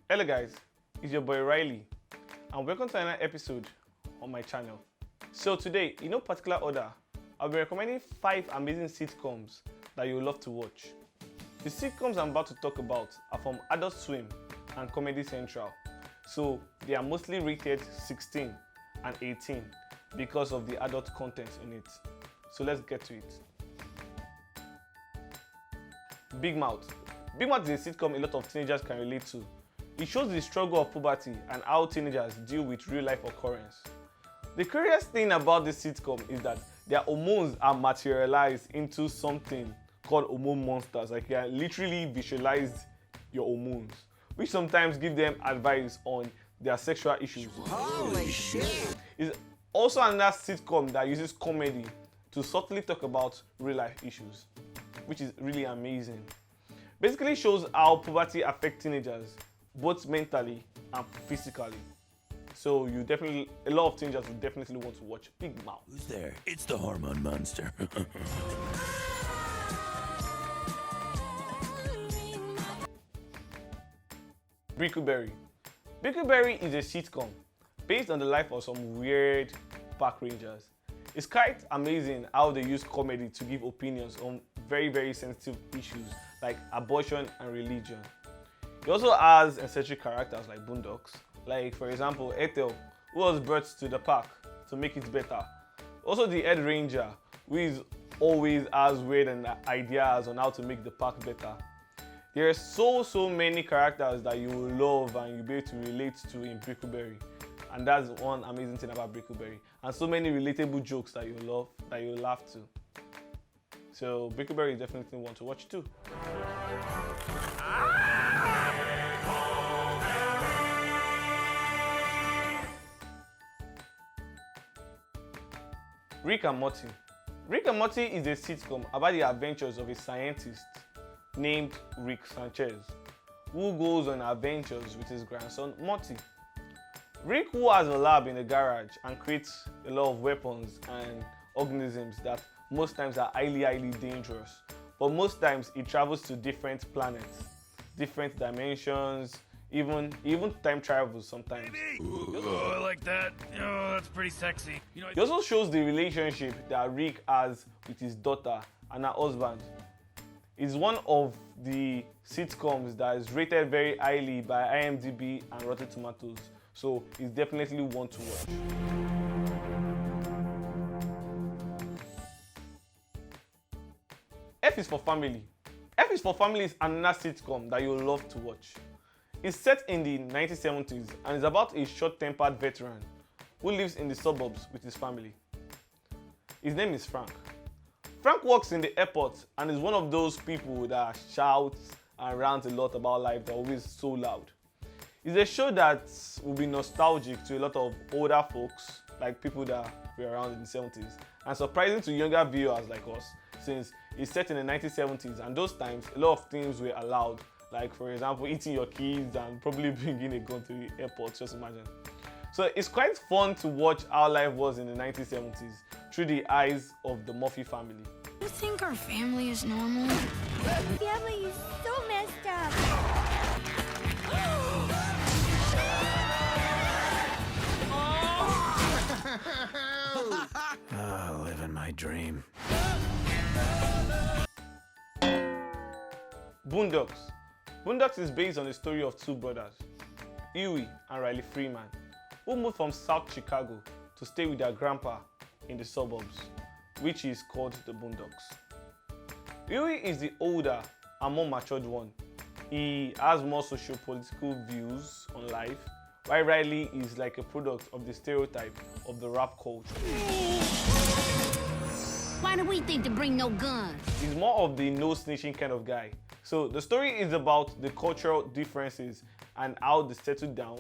Hello guys, it's your boy Riley and welcome to another episode on my channel. So today, in no particular order, I'll be recommending 5 amazing sitcoms that you'll love to watch. The sitcoms I'm about to talk about are from Adult Swim and Comedy Central, so they are mostly rated 16 and 18 because of the adult content in it. So let's get to it. Big Mouth. Big Mouth is a sitcom a lot of teenagers can relate to. It shows the struggle of puberty and how teenagers deal with real-life occurrence. The curious thing about this sitcom is that their hormones are materialized into something called hormone monsters. Like you can literally visualize your hormones, which sometimes give them advice on their sexual issues. Holy shit! It's also another sitcom that uses comedy to subtly talk about real-life issues, which is really amazing. Basically shows how puberty affects teenagers, both mentally and physically. So a lot of teenagers will definitely want to watch Big Mouth. Who's there? It's the hormone monster. Brickleberry. Brickleberry is a sitcom based on the life of some weird park rangers. It's quite amazing how they use comedy to give opinions on very sensitive issues like abortion and religion. It also has eccentric characters like Boondocks, like for example Ethel, who was brought to the park to make it better. Also the head ranger, who is always has weird ideas on how to make the park better. There are so many characters that you will love and you'll be able to relate to in Brickleberry. And that's one amazing thing about Brickleberry. And so many relatable jokes that you love, that you'll laugh to. So Brickleberry is definitely one to watch too. Rick and Morty. Rick and Morty is a sitcom about the adventures of a scientist named Rick Sanchez, who goes on adventures with his grandson Morty. Rick, who has a lab in the garage and creates a lot of weapons and organisms that most times are highly dangerous, but most times he travels to different planets, different dimensions, even time travels sometimes. Oh, I like that. Oh, that's pretty sexy. He also shows the relationship that Rick has with his daughter and her husband. It's one of the sitcoms that is rated very highly by IMDb and Rotten Tomatoes, so it's definitely one to watch. F is for Family. F is for Family is another sitcom that you'll love to watch. It's set in the 1970s and is about a short-tempered veteran who lives in the suburbs with his family. His name is Frank. Frank works in the airport and is one of those people that shouts and rants a lot about life. They're always so loud. It's a show that will be nostalgic to a lot of older folks, like people that were around in the 70s, and surprising to younger viewers like us, since it's set in the 1970s and those times a lot of things were allowed, like for example eating your kids and probably bringing a gun to the airport, just imagine. So it's quite fun to watch how life was in the 1970s through the eyes of the Murphy family. You think our family is normal? Family is so messed up. Oh, living my dream. Boondocks. Boondocks is based on the story of two brothers, Huey and Riley Freeman, who moved from South Chicago to stay with their grandpa in the suburbs, which is called the Boondocks. Huey is the older and more matured one. He has more socio-political views on life, while Riley is like a product of the stereotype of the rap culture. Why do we think to bring no guns? He's more of the no snitching kind of guy. So the story is about the cultural differences and how they settled down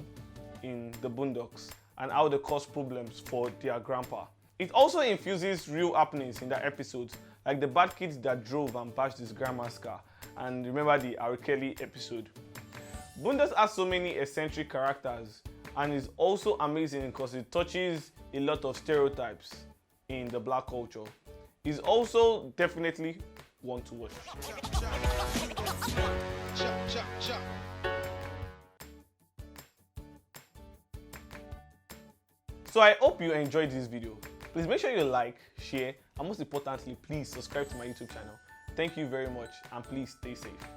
in the Boondocks and how they cause problems for their grandpa. It also infuses real happenings in the episodes, like the bad kids that drove and bashed his grandma's car, and remember the R. Kelly episode. Boondocks has so many eccentric characters and is also amazing because it touches a lot of stereotypes in the black culture. It's also definitely one to watch. So I hope you enjoyed this video. Please make sure you like, share, and most importantly, please subscribe to my YouTube channel. Thank you very much, and please stay safe.